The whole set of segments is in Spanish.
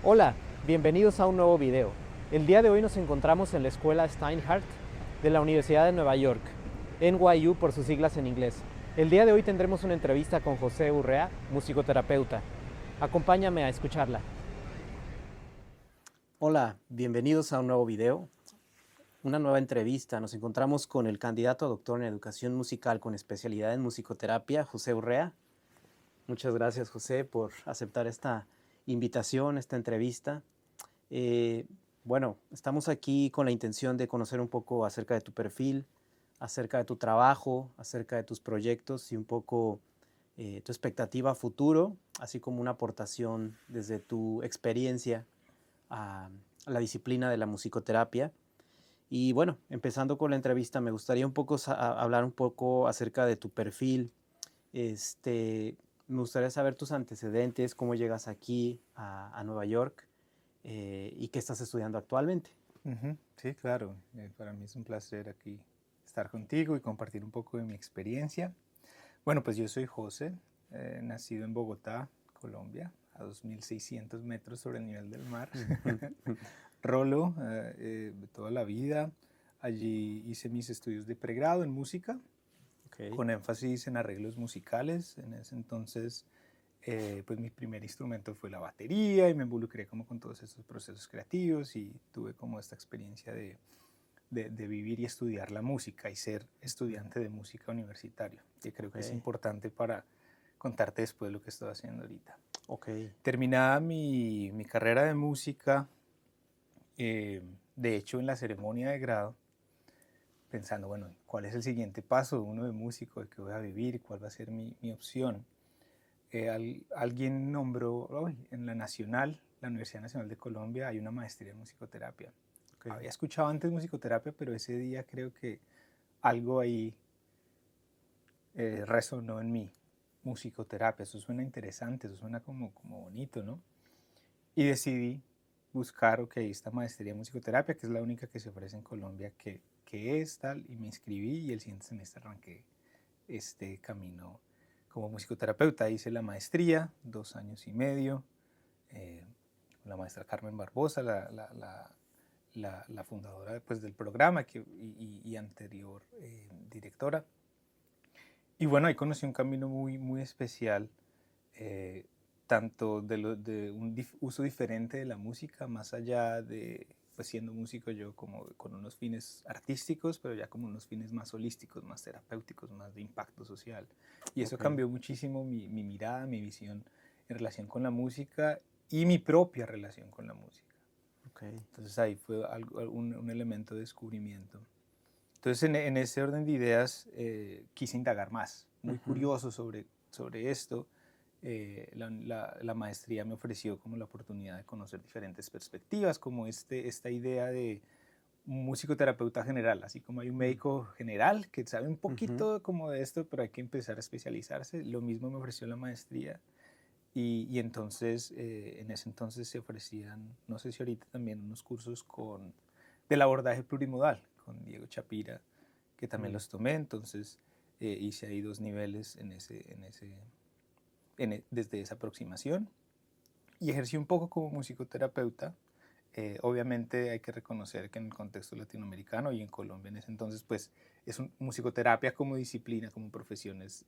Hola, bienvenidos a un nuevo video. El día de hoy nos encontramos en la escuela Steinhardt de la Universidad de Nueva York, NYU por sus siglas en inglés. El día de hoy tendremos una entrevista con José Urrea, musicoterapeuta. Acompáñame a escucharla. Hola, bienvenidos a un nuevo video, una nueva entrevista. Nos encontramos con el candidato a doctor en educación musical con especialidad en musicoterapia, José Urrea. Muchas gracias, José, por aceptar esta invitación, esta entrevista. Eh, bueno, estamos aquí con la intención de conocer un poco acerca de tu perfil, acerca de tu trabajo, acerca de tus proyectos y un poco tu expectativa a futuro, así como una aportación desde tu experiencia a la disciplina de la musicoterapia. Y bueno, empezando con la entrevista, me gustaría un poco hablar un poco acerca de tu perfil. Este, Me gustaría saber tus antecedentes, cómo llegas aquí a Nueva York y qué estás estudiando actualmente. Sí, claro. Para mí es un placer aquí estar contigo y compartir un poco de mi experiencia. Bueno, pues yo soy José, nacido en Bogotá, Colombia, a 2.600 metros sobre el nivel del mar. Rolo, de toda la vida. Allí hice mis estudios de pregrado en música, Ok, con énfasis en arreglos musicales. En ese entonces, pues mi primer instrumento fue la batería y me involucré como con todos estos procesos creativos y tuve como esta experiencia de vivir y estudiar la música y ser estudiante de música universitario, que creo que es ok, importante para contarte después lo que estoy haciendo ahorita. ok, Terminada mi carrera de música, de hecho en la ceremonia de grado, pensando, bueno, ¿cuál es el siguiente paso de uno de músico? ¿De qué voy a vivir? ¿Cuál va a ser mi opción? Alguien nombró en la Nacional, la Universidad Nacional de Colombia, hay una maestría en musicoterapia. ok, Había escuchado antes musicoterapia, pero ese día creo que algo ahí resonó en mí. Musicoterapia, eso suena interesante, eso suena como bonito, ¿no? Y decidí buscar, ok, esta maestría en musicoterapia, que es la única que se ofrece en Colombia, que es tal, y me inscribí y el siguiente semestre arranqué este camino como musicoterapeuta. Hice la maestría, 2 años y medio, eh, la maestra Carmen Barbosa, la fundadora pues, del programa y anterior directora. Y bueno, ahí conocí un camino muy especial, eh, tanto de un uso diferente de la música, más allá de, pues siendo músico yo como con unos fines artísticos, pero ya como unos fines más holísticos, más terapéuticos, más de impacto social. Y eso ok, cambió muchísimo mi mirada, mi visión en relación con la música y mi propia relación con la música. ok. Entonces ahí fue un elemento de descubrimiento. Entonces, en ese orden de ideas, quise indagar más, muy Ujú, curioso sobre esto. La maestría me ofreció como la oportunidad de conocer diferentes perspectivas, como esta idea de un musicoterapeuta general, así como hay un mm, médico general que sabe un ujú, poquito como de esto, pero hay que empezar a especializarse. Lo mismo me ofreció la maestría y entonces, en ese entonces se ofrecían, no sé si ahorita también, unos cursos del abordaje plurimodal con Diego Chapira, que también mm, los tomé. Entonces hice ahí 2 niveles desde esa aproximación y ejercí un poco como musicoterapeuta. Obviamente hay que reconocer que en el contexto latinoamericano y en Colombia en ese entonces, pues musicoterapia como disciplina, como profesión es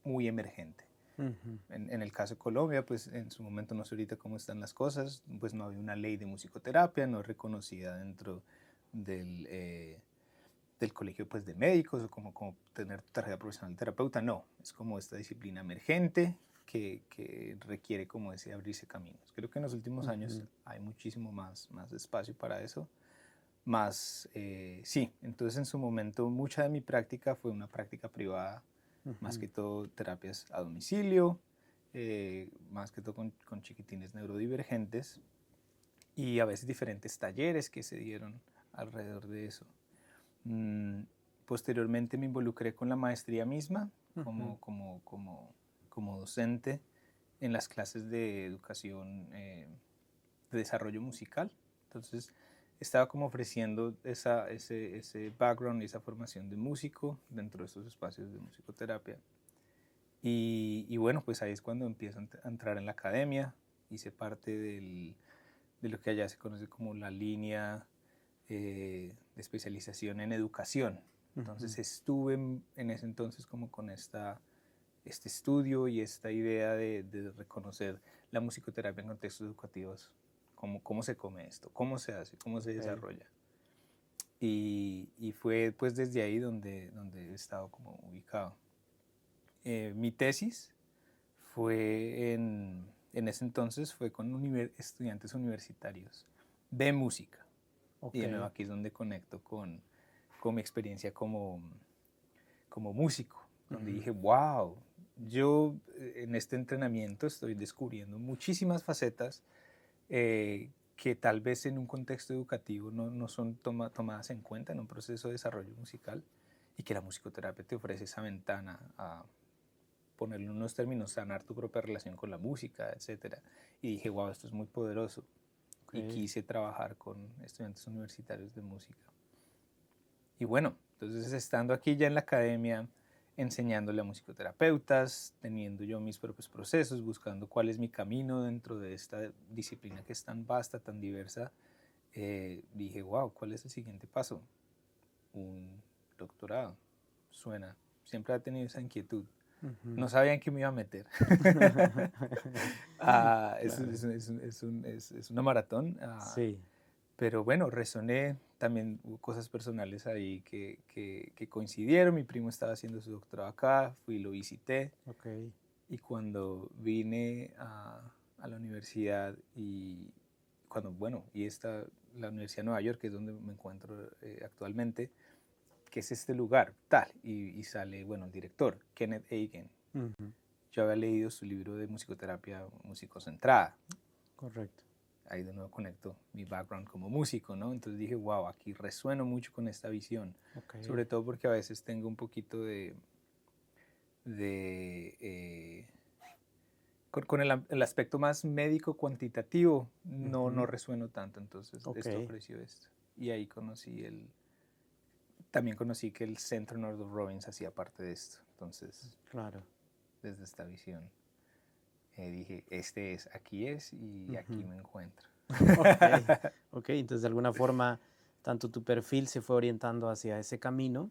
muy emergente. ujú, En el caso de Colombia, pues en su momento no sé ahorita cómo están las cosas, pues no había una ley de musicoterapia, no es reconocida dentro del, del colegio pues, de médicos o como tener tu tarjeta profesional de terapeuta, no, es como esta disciplina emergente que requiere como ese abrirse caminos. Creo que en los últimos años ujú, hay muchísimo más espacio para eso. Más, sí, entonces en su momento mucha de mi práctica fue una práctica privada, más ujú, que todo terapias a domicilio, más que todo con chiquitines neurodivergentes y a veces diferentes talleres que se dieron alrededor de eso. Mm, Posteriormente me involucré con la maestría misma ujú, como docente en las clases de educación de desarrollo musical. Entonces estaba como ofreciendo ese background y esa formación de músico dentro de estos espacios de musicoterapia. Y bueno, pues ahí es cuando empiezo a entrar en la academia, hice parte de lo que allá se conoce como la línea de especialización en educación. Entonces estuve en ese entonces como con este estudio y esta idea de reconocer la musicoterapia en contextos educativos, cómo se come esto, cómo se hace, cómo se desarrolla. Y fue pues desde ahí donde he estado como ubicado. Mi tesis fue en ese entonces fue con estudiantes universitarios de música. Y de nuevo aquí es donde conecto con mi experiencia como músico, donde dije, wow, yo en este entrenamiento estoy descubriendo muchísimas facetas que tal vez en un contexto educativo no son tomadas en cuenta en un proceso de desarrollo musical, y que la musicoterapia te ofrece esa ventana a ponerle en unos términos, sanar tu propia relación con la música, etc. Y dije, wow, esto es muy poderoso. Y quise trabajar con estudiantes universitarios de música. Y bueno, entonces estando aquí ya en la academia, enseñándole a musicoterapeutas, teniendo yo mis propios procesos, buscando cuál es mi camino dentro de esta disciplina que es tan vasta, tan diversa, dije, wow, ¿cuál es el siguiente paso? Un doctorado. Suena, siempre he tenido esa inquietud. No sabía en qué me iba a meter. Es una maratón. Sí. Pero bueno, resoné, también hubo cosas personales ahí que coincidieron. Mi primo estaba haciendo su doctorado acá, fui y lo visité. Okay. Y cuando vine a la universidad y la Universidad de Nueva York, que es donde me encuentro actualmente, que es este lugar, tal, y sale, bueno, el director, Kenneth Eigen. Yo había leído su libro de musicoterapia musicocentrada. Correcto. Ahí de nuevo conecto mi background como músico, ¿no? Entonces dije, wow, aquí resueno mucho con esta visión. Okay. Sobre todo porque a veces tengo un poquito con el aspecto más médico cuantitativo, no resueno tanto. Entonces esto ofreció esto. Y ahí también conocí que el Centro Northrop Robbins hacía parte de esto. Entonces, claro, desde esta visión, dije, aquí es y aquí me encuentro. Entonces de alguna forma tanto tu perfil se fue orientando hacia ese camino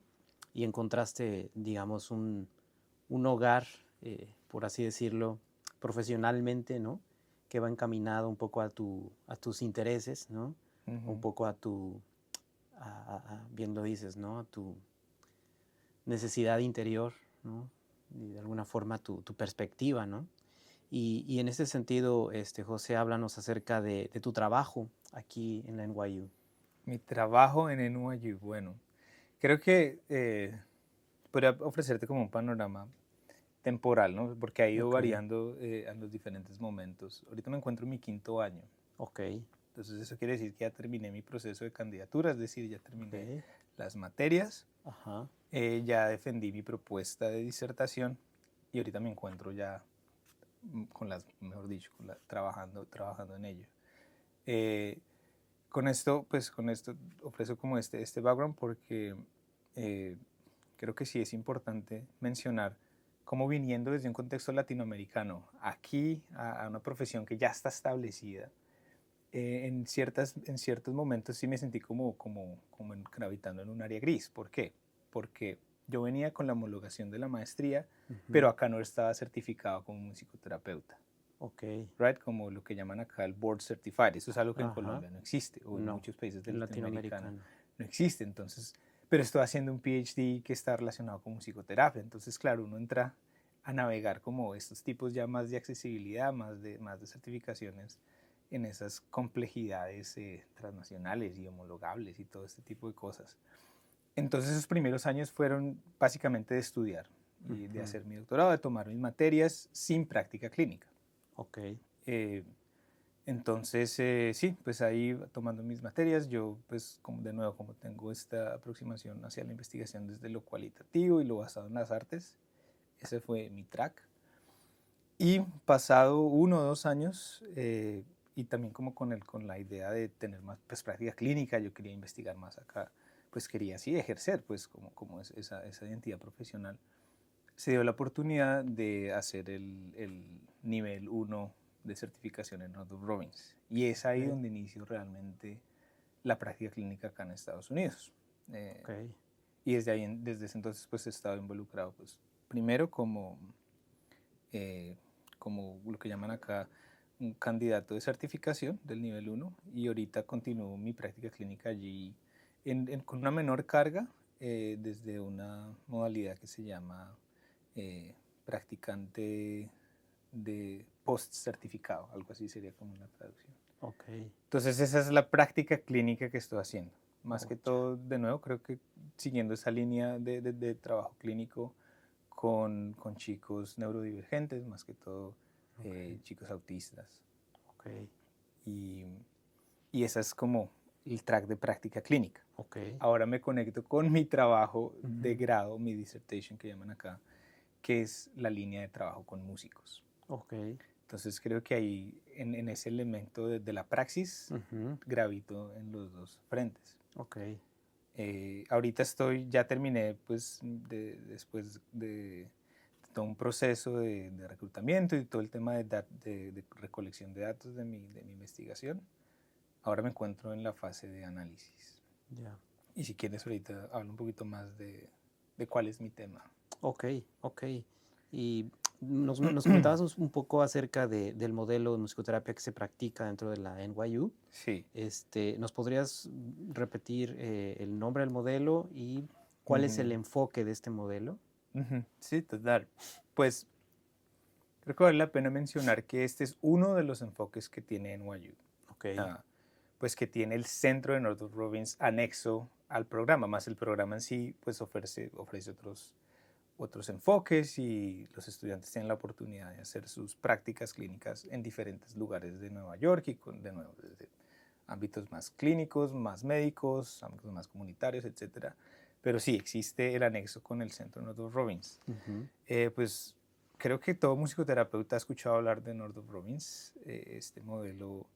y encontraste, digamos, un hogar, por así decirlo, profesionalmente, ¿no? Que va encaminado un poco a tus intereses, ¿no? Un poco bien lo dices, ¿no? A tu necesidad interior, ¿no? Y de alguna forma tu perspectiva, ¿no? Y en ese sentido, José, háblanos acerca de tu trabajo aquí en la NYU. Mi trabajo en NYU, bueno, creo que podría ofrecerte como un panorama temporal, ¿no? Porque ha ido variando en los diferentes momentos. Ahorita me encuentro en mi 5º año. Entonces eso quiere decir que ya terminé mi proceso de candidatura, es decir, ya terminé las materias, ya defendí mi propuesta de disertación y ahorita me encuentro ya mejor dicho, trabajando en ello. Con esto ofrezco como este background porque creo que sí es importante mencionar cómo, viniendo desde un contexto latinoamericano aquí a una profesión que ya está establecida, en ciertos momentos sí me sentí como gravitando en un área gris. ¿Por qué? Porque yo venía con la homologación de la maestría, pero acá no estaba certificado como musicoterapeuta. Right? Como lo que llaman acá el Board Certified. Eso es algo que en Colombia no existe, o en muchos países del latinoamericano no existe. Entonces, pero estoy haciendo un PhD que está relacionado con musicoterapia. Entonces, claro, uno entra a navegar como estos tipos ya más de accesibilidad, más de certificaciones en esas complejidades transnacionales y homologables y todo este tipo de cosas. Entonces esos primeros años fueron básicamente de estudiar y de hacer mi doctorado, de tomar mis materias sin práctica clínica. Entonces, sí, pues ahí tomando mis materias, yo pues como tengo esta aproximación hacia la investigación desde lo cualitativo y lo basado en las artes, ese fue mi track. Y pasado 1 o 2 años, y también como con la idea de tener más pues, práctica clínica, yo quería investigar más acá, pues quería así ejercer pues como esa identidad profesional. Se dio la oportunidad de hacer el nivel 1 de certificación en Northrop Robbins. Y es ahí Ok. donde inicio realmente la práctica clínica acá en Estados Unidos. Ok. Y desde ahí, desde ese entonces, pues he estado involucrado, pues primero eh, como lo que llaman acá un candidato de certificación del nivel 1 y ahorita continúo mi práctica clínica allí con una menor carga desde una modalidad que se llama eh, practicante de post certificado, algo así sería como una traducción. Ok. Entonces esa es la práctica clínica que estoy haciendo. Más Oh, que ya. todo, de nuevo, creo que siguiendo esa línea de trabajo clínico con chicos neurodivergentes, más que todo Ok. chicos autistas. Ok. Y, y esa es como el track de práctica clínica. Ok. Ahora me conecto con mi trabajo de Ujú. grado, mi dissertation que llaman acá, que es la línea de trabajo con músicos. Ok. Entonces creo que ahí en ese elemento de la praxis Ujú. gravito en los dos frentes. Ok. Ahorita ya terminé pues después de todo un proceso de reclutamiento y todo el tema de recolección de datos de mi investigación. Ahora me encuentro en la fase de análisis. Ya. Y si quieres ahorita hablo un poquito más de cuál es mi tema. Ok. Ok. Y nos comentabas un poco acerca del modelo de musicoterapia que se practica dentro de la NYU. Sí. ¿Nos podrías repetir el nombre del modelo y cuál es el Ujú, enfoque de este modelo? ujú. Sí, total. Pues creo que vale la pena mencionar que este es uno de los enfoques que tiene NYU. Ok. Ah, pues que tiene el centro de Northrop Robbins anexo al programa, más el programa en sí pues ofrece otros enfoques y los estudiantes tienen la oportunidad de hacer sus prácticas clínicas en diferentes lugares de Nueva York y de nuevo desde ámbitos más clínicos, más médicos, ámbitos más comunitarios, etcétera. Pero sí existe el anexo con el centro Northrop Robbins. Ujú. Pues creo que todo musicoterapeuta ha escuchado hablar de Northrop Robbins, este modelo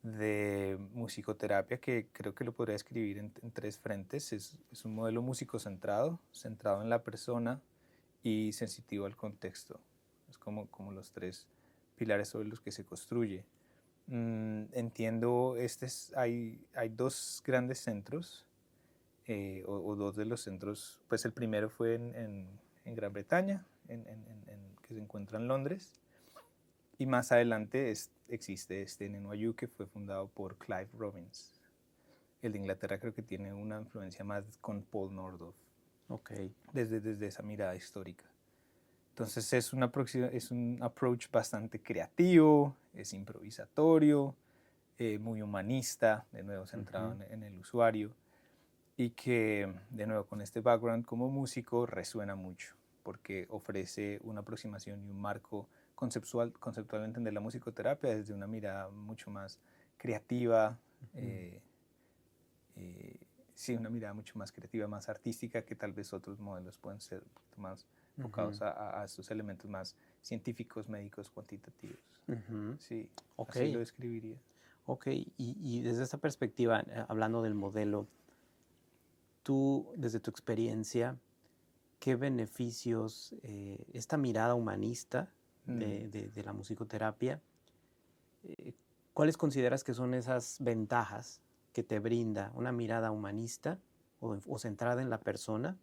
de musicoterapia que creo que lo podría escribir en tres frentes. Es un modelo músico-centrado, centrado en la persona y sensitivo al contexto. Es como los tres pilares sobre los que se construye. Entiendo, hay dos grandes centros, o dos de los centros, pues el primero fue en Gran Bretaña, que se encuentra en Londres, y más adelante existe este en NYU que fue fundado por Clive Robbins. El de Inglaterra creo que tiene una influencia más con Paul Nordhoff, Ok. desde esa mirada histórica. Entonces es un approach bastante creativo, es improvisatorio, muy humanista, de nuevo centrado Ujú. en el usuario, y que de nuevo con este background como músico resuena mucho, porque ofrece una aproximación y un marco conceptual de entender la musicoterapia desde una mirada mucho más creativa, Ujú. eh, sí, una mirada mucho más creativa, más artística que tal vez otros modelos pueden ser un poquito más Ujú. enfocados a estos elementos más científicos, médicos, cuantitativos. Ujú. Sí, Ok. así lo describiría. Ok. Y desde esta perspectiva, hablando del modelo, tú, desde tu experiencia, ¿qué beneficios esta mirada humanista Mm, de la musicoterapia, eh, cuáles consideras que son esas ventajas que te brinda una mirada humanista o centrada en la persona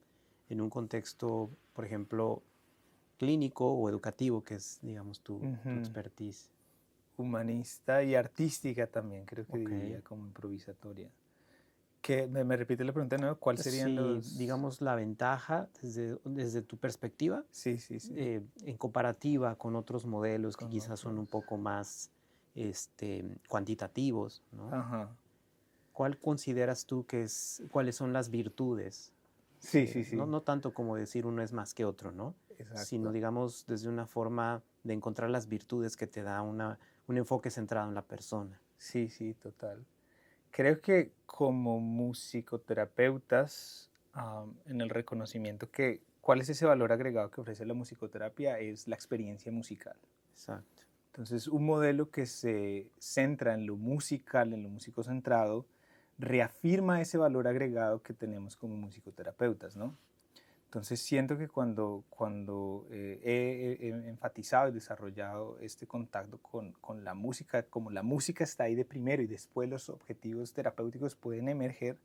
en un contexto, por ejemplo, clínico o educativo, que es, digamos, tu ujú. expertise? Humanista y artística también, creo que Ok. diría, como improvisatoria. ¿Me repite la pregunta de nuevo? ¿Cuáles serían Si, los...? digamos, la ventaja desde tu perspectiva, Sí, sí, sí, en comparativa con otros modelos que con quizás son un otros. poco más cuantitativos, ¿no? Ajá. ¿Cuál consideras tú cuáles son las virtudes? Sí, sí, No, sí, no tanto como decir uno es más que otro, ¿no? Sino, exacto. digamos, desde una forma de encontrar las virtudes que te da un enfoque centrado en la persona. Sí, sí, total. Creo que como musicoterapeutas, en el reconocimiento que cuál es ese valor agregado que ofrece la musicoterapia es la experiencia musical. Exacto. Entonces, un modelo que se centra en lo musical, en lo musicocentrado, reafirma ese valor agregado que tenemos como musicoterapeutas, ¿no? Entonces siento que cuando he enfatizado y desarrollado este contacto con la música, como la música está ahí de primero y después los objetivos terapéuticos pueden emerger,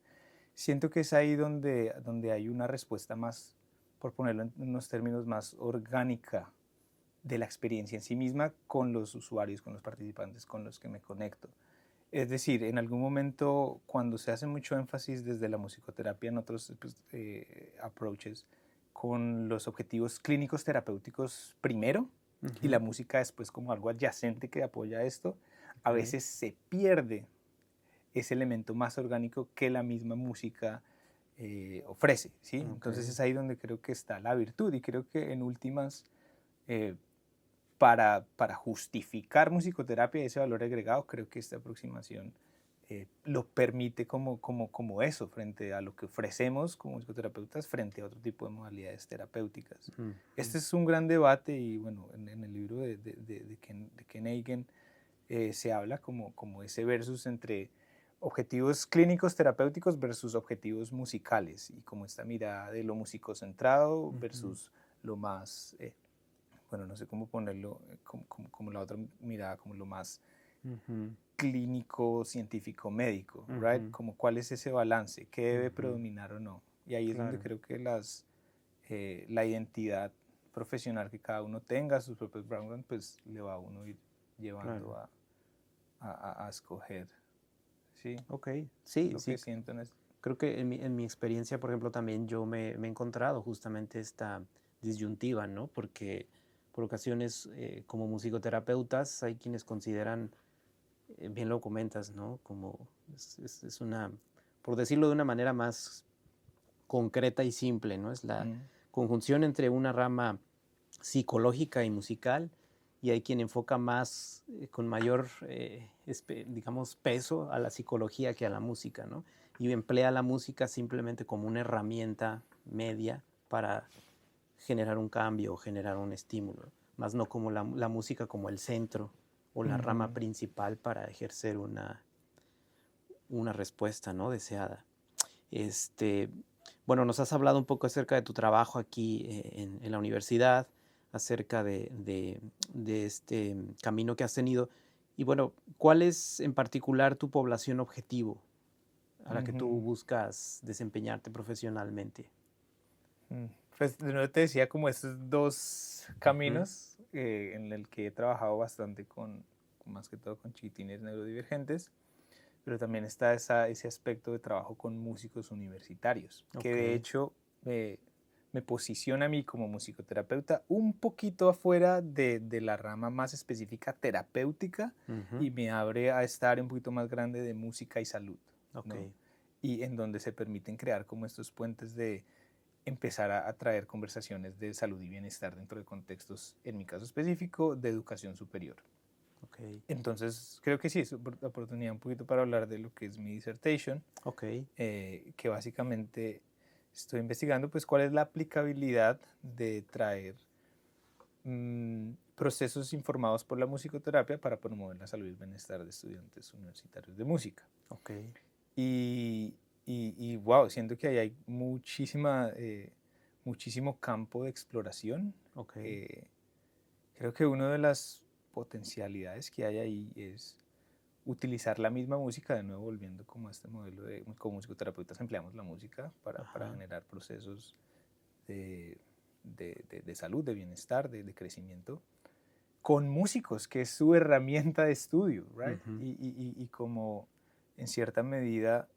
siento que es ahí donde hay una respuesta más, por ponerlo en unos términos más orgánica de la experiencia en sí misma con los usuarios, con los participantes con los que me conecto. Es decir, en algún momento cuando se hace mucho énfasis desde la musicoterapia en otros approaches con los objetivos clínicos terapéuticos primero y la música después como algo adyacente que apoya esto, a veces se pierde ese elemento más orgánico que la misma música ofrece, ¿sí? Entonces es ahí donde creo que está la virtud y creo que en últimas para justificar musicoterapia y ese valor agregado, creo que esta aproximación lo permite como eso, frente a lo que ofrecemos como musicoterapeutas, frente a otro tipo de modalidades terapéuticas. Este es un gran debate y bueno, en el libro de Ken Hagen se habla como ese versus entre objetivos clínicos terapéuticos versus objetivos musicales y como esta mirada de lo musicocentrado versus lo más bueno, no sé cómo ponerlo, como la otra mirada, como lo más clínico, científico, médico, right? Como cuál es ese balance, qué debe predominar o no. Y ahí es donde creo que la identidad profesional que cada uno tenga, sus propios backgrounds, pues le va a uno ir llevando a escoger. ¿Sí? Ok, sí, Lo sí. que siento en Creo que en mi experiencia, por ejemplo, también yo me he encontrado justamente esta disyuntiva, ¿no? Porque por ocasiones, como musicoterapeutas, hay quienes consideran, bien lo comentas, ¿no? Como es una, por decirlo de una manera más concreta y simple, ¿no? Es la conjunción entre una rama psicológica y musical, y hay quien enfoca más, con mayor, digamos, peso a la psicología que a la música, ¿no? Y emplea la música simplemente como una herramienta media para generar un cambio o generar un estímulo, más no como la música como el centro o la rama principal para ejercer una respuesta, ¿no? Deseada. Bueno, nos has hablado un poco acerca de tu trabajo aquí en la universidad, acerca de este camino que has tenido. Y bueno, ¿cuál es en particular tu población objetivo a la que tú buscas desempeñarte profesionalmente? Pues de nuevo te decía como estos dos caminos en el que he trabajado bastante más que todo con chiquitines neurodivergentes, pero también está ese aspecto de trabajo con músicos universitarios, que de hecho me posiciona a mí como musicoterapeuta un poquito afuera de la rama más específica terapéutica y me abre a esta área un poquito más grande de música y salud, ¿no? Y en donde se permiten crear como estos puentes de empezar a traer conversaciones de salud y bienestar dentro de contextos, en mi caso específico, de educación superior. Entonces, creo que sí, es una oportunidad un poquito para hablar de lo que es mi dissertation, que básicamente estoy investigando pues cuál es la aplicabilidad de traer procesos informados por la musicoterapia para promover la salud y el bienestar de estudiantes universitarios de música. Y wow, siento que ahí hay muchísimo campo de exploración. Creo que una de las potencialidades que hay ahí es utilizar la misma música, de nuevo volviendo como a este modelo de como musicoterapeutas empleamos la música para generar procesos de salud, de bienestar, de crecimiento, con músicos, que es su herramienta de estudio, right? Y como en cierta medida,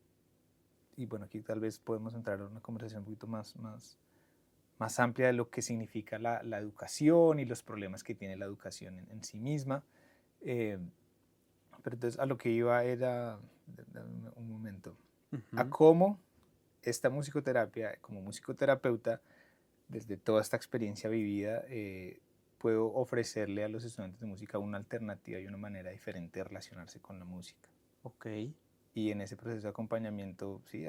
y bueno, aquí tal vez podemos entrar en una conversación un poquito más amplia de lo que significa la educación y los problemas que tiene la educación en sí misma. Pero entonces a lo que iba era, un momento, a cómo esta musicoterapia, como musicoterapeuta, desde toda esta experiencia vivida, puedo ofrecerle a los estudiantes de música una alternativa y una manera diferente de relacionarse con la música. Y en ese proceso de acompañamiento, sí,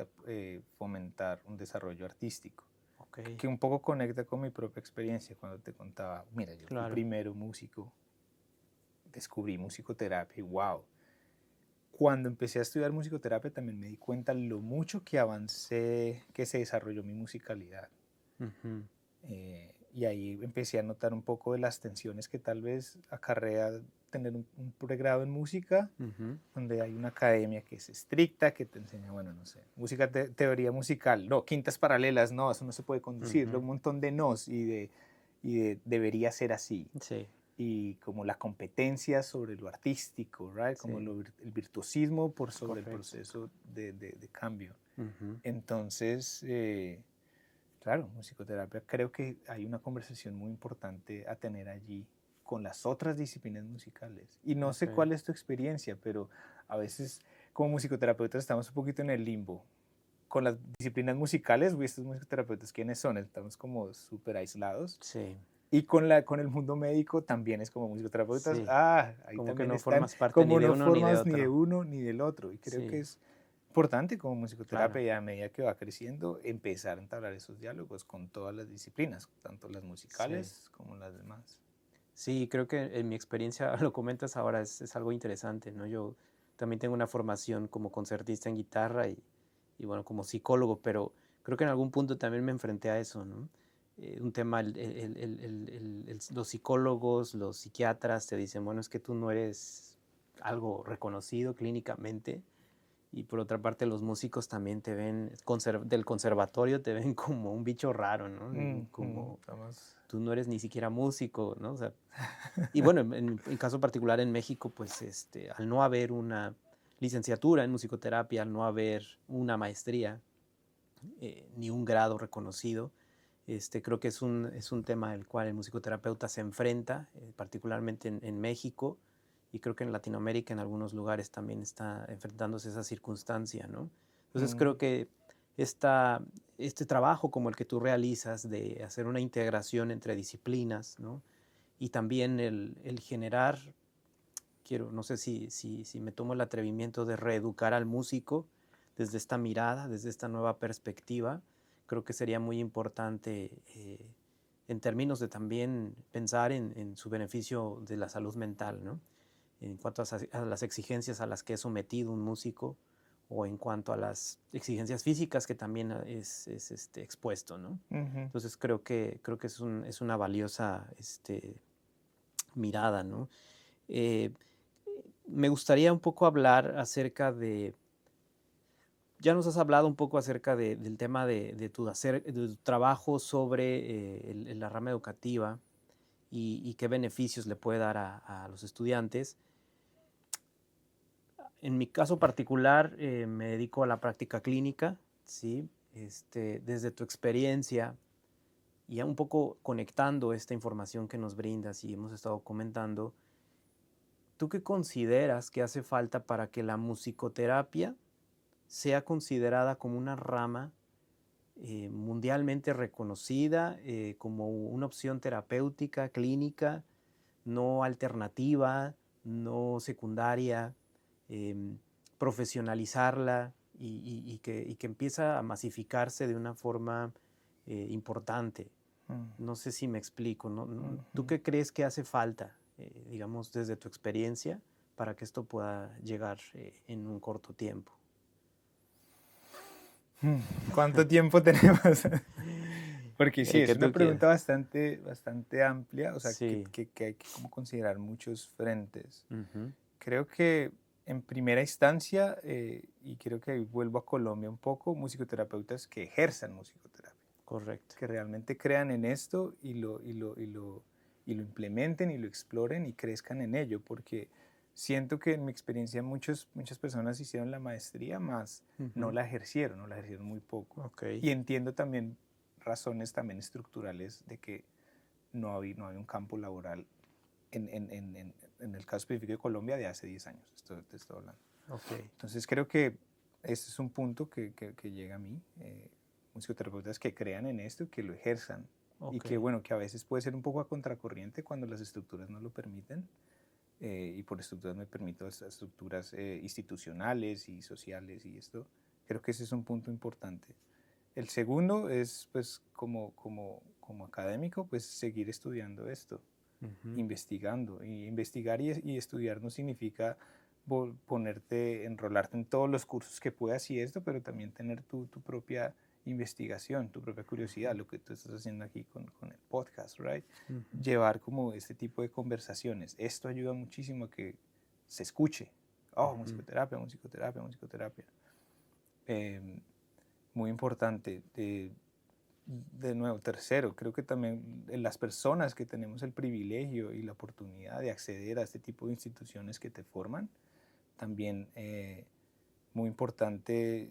fomentar un desarrollo artístico. Que un poco conecta con mi propia experiencia cuando te contaba, mira, yo fui primero músico, descubrí musicoterapia y wow. Cuando empecé a estudiar musicoterapia también me di cuenta lo mucho que avancé, que se desarrolló mi musicalidad. Ujú, Y ahí empecé a notar un poco de las tensiones que tal vez acarrea tener un pregrado en música, ujú, donde hay una academia que es estricta, que te enseña, bueno, no sé, música, teoría musical, no, quintas paralelas, no, eso no se puede conducir, ujú. un montón de nos y de debería ser así. Sí, Y como la competencia sobre lo artístico, right? Como sí, el virtuosismo por sobre el correcto. proceso de cambio. Ujú, Entonces, claro, musicoterapia, creo que hay una conversación muy importante a tener allí con las otras disciplinas musicales. Y no sé ok. cuál es tu experiencia, pero a veces como musicoterapeutas estamos un poquito en el limbo. Con las disciplinas musicales, ¿y estos musicoterapeutas quiénes son? Estamos como súper aislados. Sí, Y con el mundo médico también es como musicoterapeutas, sí. ahí Como que también no están formas parte ni como de no uno ni de formas ni de otro. uno ni del otro. Y creo que Sí, es importante como musicoterapia claro. y a medida que va creciendo empezar a entablar esos diálogos con todas las disciplinas, tanto las Sí. musicales como las demás. Sí, creo que en mi experiencia, lo comentas ahora, es algo interesante, ¿no? Yo también tengo una formación como concertista en guitarra y bueno, como psicólogo, pero creo que en algún punto también me enfrenté a eso, ¿no? Un tema, los psicólogos, los psiquiatras te dicen, bueno, es que tú no eres algo reconocido clínicamente, y por otra parte los músicos también te ven, del conservatorio te ven como un bicho raro, ¿no? Como Estamos... tú no eres ni siquiera músico, ¿no? O sea, y bueno, en caso particular en México, pues al no haber una licenciatura en musicoterapia, al no haber una maestría, ni un grado reconocido, creo que es un tema al cual el musicoterapeuta se enfrenta, particularmente en México, y creo que en Latinoamérica, en algunos lugares también está enfrentándose esa circunstancia, ¿no? Entonces mm, creo que esta, este trabajo como el que tú realizas de hacer una integración entre disciplinas, ¿no? Y también el generar, no sé si me tomo el atrevimiento de reeducar al músico desde esta mirada, desde esta nueva perspectiva, creo que sería muy importante en términos de también pensar en su beneficio de la salud mental, ¿no? En cuanto a las exigencias a las que es sometido un músico o en cuanto a las exigencias físicas que también es expuesto, ¿no? ujú. Entonces creo que es una valiosa mirada, ¿no? Eh, Me gustaría un poco hablar acerca de, ya nos has hablado un poco acerca del tema de tu trabajo sobre la rama educativa y qué beneficios le puede dar a los estudiantes. En mi caso particular, me dedico a la práctica clínica, ¿sí? Desde tu experiencia y un poco conectando esta información que nos brindas y hemos estado comentando, ¿tú qué consideras que hace falta para que la musicoterapia sea considerada como una rama mundialmente reconocida, como una opción terapéutica, clínica, no alternativa, no secundaria, em, profesionalizarla y que empieza a masificarse de una forma importante? Mm, No sé si me explico, ¿no? ujú. ¿Tú qué crees que hace falta, digamos, desde tu experiencia, para que esto pueda llegar en un corto tiempo? Mm, ¿Cuánto tiempo tenemos? Porque sí, El es que una tú quieras. pregunta bastante, bastante amplia, o sea, Sí. que hay que como considerar muchos frentes. Ujú, Creo que en primera instancia, y creo que ahí vuelvo a Colombia un poco, musicoterapeutas que ejerzan musicoterapia, correcto. que realmente crean en esto y lo implementen y lo exploren y crezcan en ello, porque siento que en mi experiencia muchas personas hicieron la maestría, más no Ujú, la ejercieron, no la ejercieron muy poco. ok. Y entiendo también razones también estructurales de que no hay un campo laboral en el caso específico de Colombia de hace 10 años, esto te estoy hablando. Ok. Entonces creo que este es un punto que llega a mí, musicoterapeutas que crean en esto y que lo ejerzan. Y Ok. que bueno, que a veces puede ser un poco a contracorriente cuando las estructuras no lo permiten. Y por estructuras me permito estructuras institucionales y sociales y esto. Creo que ese es un punto importante. El segundo es, pues, como académico, pues, seguir estudiando esto, Ujú, investigando. Y investigar y estudiar no significa ponerte, enrolarte en todos los cursos que puedas y esto, pero también tener tu propia investigación, tu propia curiosidad, lo que tú estás haciendo aquí con el podcast, right? Ujú. Llevar como este tipo de conversaciones. Esto ayuda muchísimo a que se escuche. Oh, Ujú. musicoterapia, musicoterapia, musicoterapia. Muy importante. De nuevo, tercero, creo que también las personas que tenemos el privilegio y la oportunidad de acceder a este tipo de instituciones que te forman, también muy importante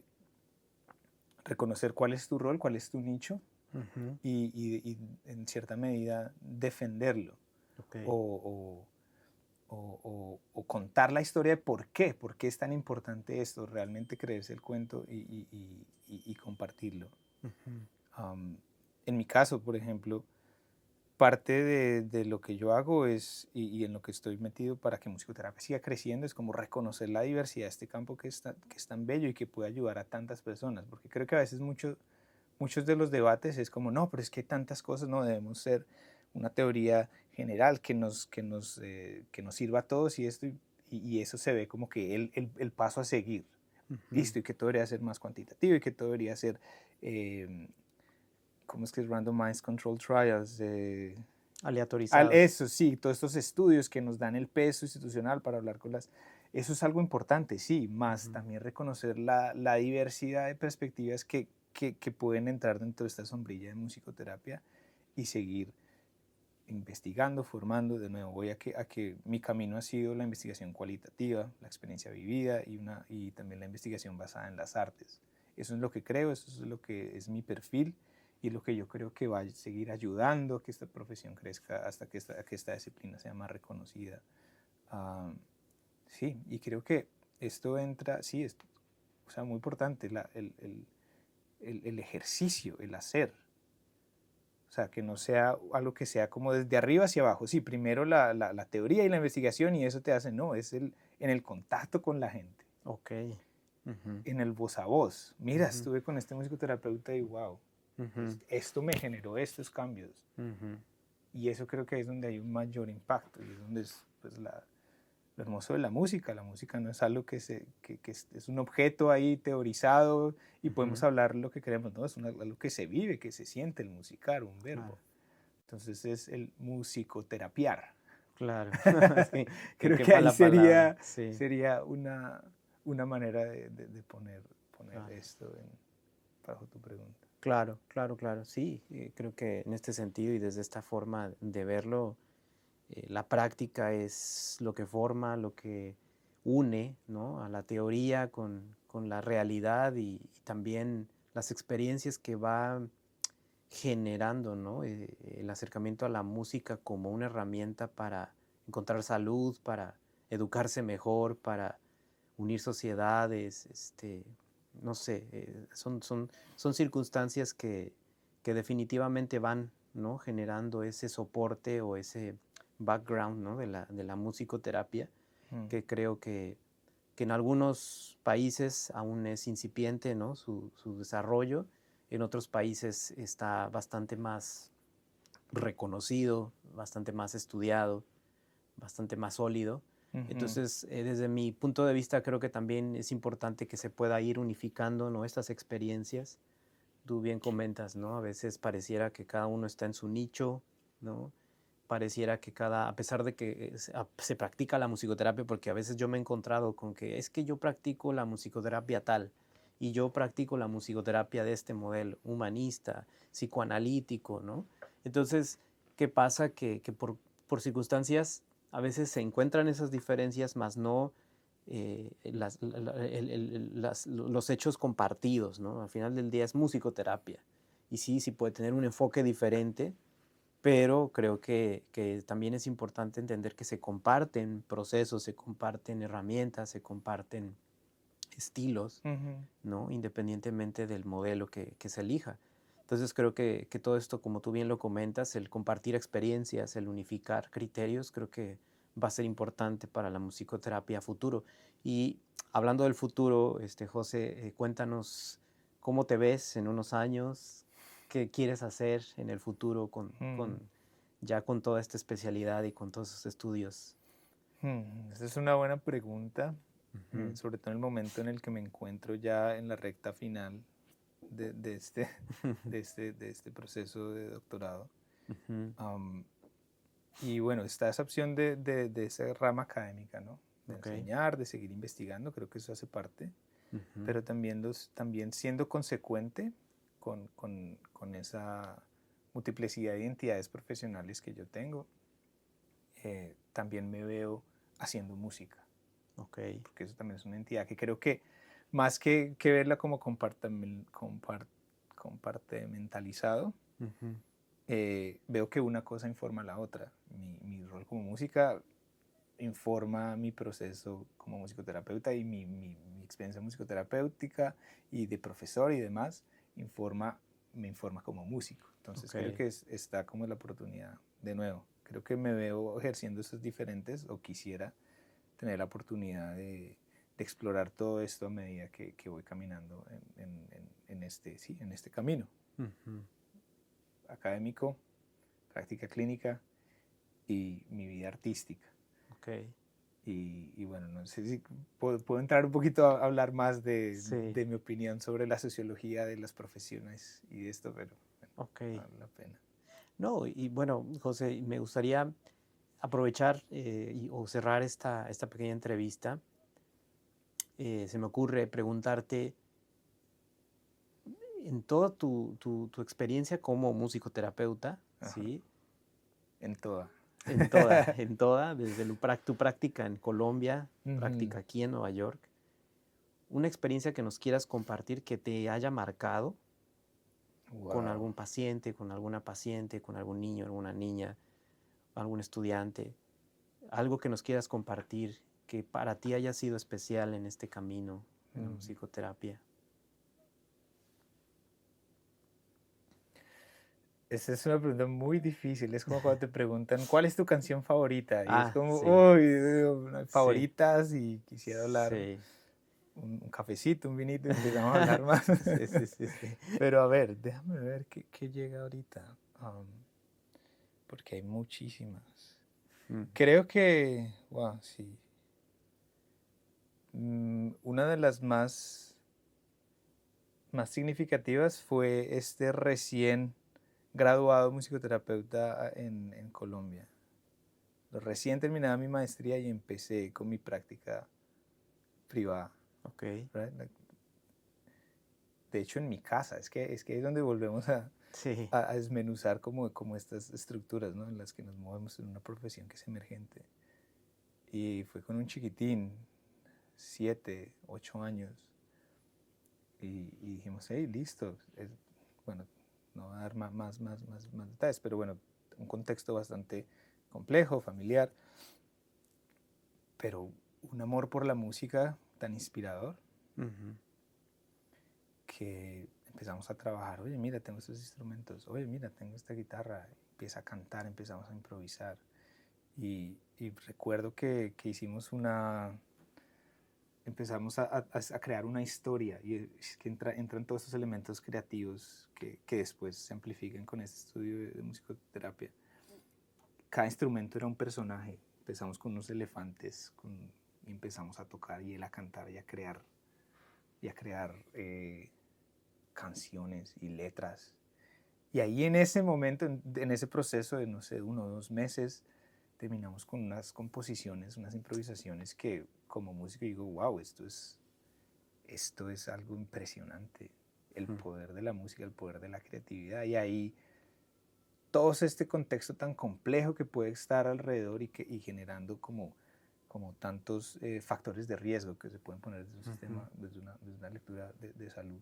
reconocer cuál es tu rol, cuál es tu nicho Ujú. y en cierta medida defenderlo Ok. o, o contar la historia de por qué es tan importante esto, realmente creerse el cuento y compartirlo. Ujú. Um, en mi caso, por ejemplo, parte de lo que yo hago es, y en lo que estoy metido para que musicoterapia siga creciendo, es como reconocer la diversidad de este campo que es tan bello y que puede ayudar a tantas personas, porque creo que a veces muchos de los debates es como, no, pero es que hay tantas cosas, no debemos ser una teoría general que nos sirva a todos y esto, y eso se ve como que el paso a seguir, Ujú. listo, y que todo debería ser más cuantitativo y que todo debería ser... ¿cómo es que es? Randomized Control Trials. Aleatorizados. Eso sí, todos estos estudios que nos dan el peso institucional para hablar con las... Eso es algo importante, sí, más Ujú. también reconocer la diversidad de perspectivas que pueden entrar dentro de esta sombrilla de musicoterapia y seguir investigando, formando. De nuevo, voy a que mi camino ha sido la investigación cualitativa, la experiencia vivida y también la investigación basada en las artes. Eso es lo que creo, eso es lo que es mi perfil y lo que yo creo que va a seguir ayudando a que esta profesión crezca hasta que esta disciplina sea más reconocida. Sí, y creo que esto entra, sí, es, o sea, muy importante, el ejercicio, el hacer. O sea, que no sea algo que sea como desde arriba hacia abajo. Sí, primero la teoría y la investigación y eso te hace, no, es en el contacto con la gente, Ok. Ujú. en el voz a voz. Mira, Ujú. estuve con este musicoterapeuta y wow, Ujú. esto me generó estos cambios. Ujú. Y eso creo que es donde hay un mayor impacto y es donde es pues, lo hermoso de la música. La música no es algo que es un objeto ahí teorizado y podemos Ujú. hablar lo que queremos, no, es algo que se vive, que se siente, el musicar, un verbo. Claro. Entonces es el musicoterapiar. Claro. Sí, que Creo que quepa ahí la palabra. Sí. sería una manera de poner Claro. esto bajo tu pregunta. Claro, claro, claro. Sí, creo que en este sentido y desde esta forma de verlo, la práctica es lo que forma, lo que une, ¿no? A la teoría con la realidad y también las experiencias que va generando, ¿no? El acercamiento a la música como una herramienta para encontrar salud, para educarse mejor, para unir sociedades, no sé, son circunstancias que definitivamente van, ¿no? Generando ese soporte o ese background, ¿no? de la musicoterapia, Mm. que creo que en algunos países aún es incipiente, ¿no? su desarrollo, en otros países está bastante más reconocido, bastante más estudiado, bastante más sólido. Ujú. Entonces, desde mi punto de vista, creo que también es importante que se pueda ir unificando, ¿no? Estas experiencias. Tú bien comentas, ¿no? A veces pareciera que cada uno está en su nicho, ¿no? Pareciera que a pesar de que se practica la musicoterapia, porque a veces yo me he encontrado con que es que yo practico la musicoterapia tal y yo practico la musicoterapia de este modelo, humanista, psicoanalítico, ¿no? Entonces, ¿qué pasa? Que por circunstancias a veces se encuentran esas diferencias, más no los hechos compartidos, ¿no? Al final del día es musicoterapia. Y sí, sí puede tener un enfoque diferente, pero creo que también es importante entender que se comparten procesos, se comparten herramientas, se comparten estilos, Ujú. ¿no? Independientemente del modelo que se elija. Entonces creo que todo esto, como tú bien lo comentas, el compartir experiencias, el unificar criterios, creo que va a ser importante para la musicoterapia a futuro. Y hablando del futuro, José, cuéntanos cómo te ves en unos años, qué quieres hacer en el futuro Mm. ya con toda esta especialidad y con todos esos estudios. Esa es una buena pregunta, Ujú. sobre todo en el momento en el que me encuentro ya en la recta final de este proceso de doctorado. Ujú. Y bueno, está esa opción de esa rama académica, ¿no? De Ok. enseñar, de seguir investigando, creo que eso hace parte, Ujú. pero también siendo consecuente con esa multiplicidad de identidades profesionales que yo tengo, también me veo haciendo música, Ok. porque eso también es una entidad que creo que más que verla como compartimentalizado, Ujú. veo que una cosa informa a la otra. Mi rol como música informa mi proceso como musicoterapeuta y mi experiencia musicoterapéutica y de profesor y demás me informa como músico. Entonces Ok. creo que está como la oportunidad, de nuevo, creo que me veo ejerciendo estos diferentes o quisiera tener la oportunidad de explorar todo esto a medida que voy caminando en este camino Ujú. académico, práctica clínica y mi vida artística. Ok. Y bueno, no sé si puedo entrar un poquito a hablar más Sí. de mi opinión sobre la sociología de las profesiones y de esto, pero bueno, Ok. vale la pena. No, y bueno, José, me gustaría aprovechar o cerrar esta pequeña entrevista. Se me ocurre preguntarte, en toda tu experiencia como musicoterapeuta, Ajá, ¿sí? en toda. En toda, desde tu práctica en Colombia, Ujú. práctica aquí en Nueva York, una experiencia que nos quieras compartir que te haya marcado con Wow. algún paciente, con alguna paciente, con algún niño, alguna niña, algún estudiante, algo que nos quieras compartir que para ti haya sido especial en este camino en la Mm. musicoterapia. Esa es una pregunta muy difícil. Es como cuando te preguntan, ¿cuál es tu canción favorita? Y es Ah, como, sí, uy, no hay sí, favoritas y quisiera hablar sí. un cafecito, un vinito y empezamos a hablar más. Sí, sí, sí, sí. Pero a ver, déjame ver qué llega ahorita. Porque hay muchísimas. Mm. Creo que, wow, sí. Una de las más significativas fue este recién graduado musicoterapeuta en Colombia. Recién terminaba mi maestría y empecé con mi práctica privada. Ok, ¿Right? De hecho, en mi casa, es que es donde volvemos sí. a desmenuzar como estas estructuras, ¿no? En las que nos movemos en una profesión que es emergente. Y fue con un chiquitín, 7, 8 años. Y dijimos, hey, listo. Bueno, no voy a dar más detalles, pero bueno, un contexto bastante complejo, familiar, pero un amor por la música tan inspirador Ujú. que empezamos a trabajar. Oye, mira, tengo estos instrumentos. Oye, mira, tengo esta guitarra. Empieza a cantar, empezamos a improvisar. Y recuerdo que hicimos empezamos a crear una historia y es que entran todos esos elementos creativos que después se amplifican con este estudio de musicoterapia. Cada instrumento era un personaje. Empezamos con unos elefantes y empezamos a tocar y él a cantar y a crear canciones y letras. Y ahí en ese momento, en ese proceso de, no sé, 1 o 2 meses, terminamos con unas composiciones, unas improvisaciones que como músico digo, wow, esto es algo impresionante. El Mm. poder de la música, el poder de la creatividad. Y ahí todo este contexto tan complejo que puede estar alrededor y generando como tantos factores de riesgo que se pueden poner desde un Ujú. sistema, desde una lectura de salud.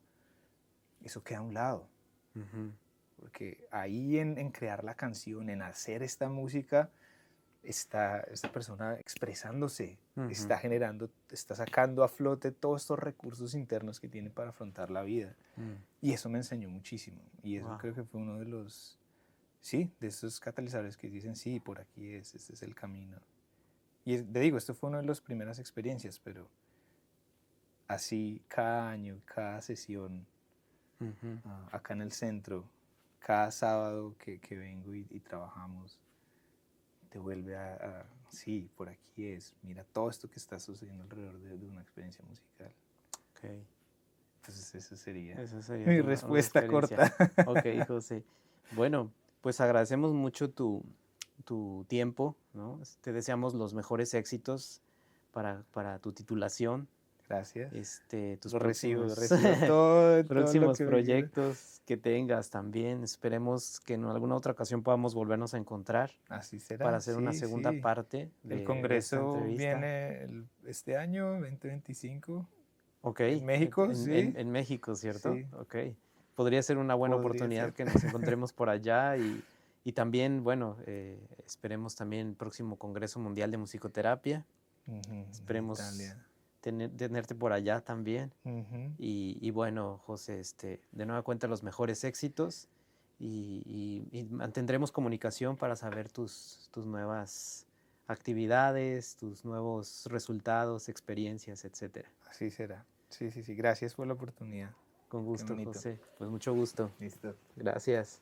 Eso queda a un lado. Ujú. Porque ahí en crear la canción, en hacer esta música, está esta persona expresándose, Ujú. está generando, está sacando a flote todos estos recursos internos que tiene para afrontar la vida. Mm. Y eso me enseñó muchísimo. Y eso Wow. creo que fue uno de los, sí, de esos catalizadores que dicen, sí, por aquí este es el camino. Y te digo, esto fue una de las primeras experiencias, pero así cada año, cada sesión, Ujú. acá en el centro, cada sábado que vengo y trabajamos, te vuelve sí, por aquí es, mira todo esto que está sucediendo alrededor de una experiencia musical. Ok. Pues eso sería Esa sería mi una respuesta experiencia. corta. Ok, José. Bueno, pues agradecemos mucho tu tiempo, ¿no? Te deseamos los mejores éxitos para tu titulación, Gracias. tus Lo próximos, recibo todo lo próximos que me quiera. proyectos que tengas también. Esperemos que en alguna otra ocasión podamos volvernos a encontrar Así para será, hacer una sí, segunda sí. parte El de esta congreso entrevista. viene este año, 2025, Ok, en México, sí, en México, ¿cierto? sí, Ok. Podría ser una buena podría oportunidad ser. que nos encontremos por allá y también, bueno, esperemos también el próximo Congreso Mundial de Musicoterapia. Ujú, en Esperemos Italia. tenerte por allá también. Ujú. Y bueno, José, de nueva cuenta los mejores éxitos y mantendremos comunicación para saber tus nuevas actividades, tus nuevos resultados, experiencias, etcétera. Así será. Sí, sí, sí. Gracias por la oportunidad. Con Qué gusto, bonito. José. Pues mucho gusto. Listo. Gracias.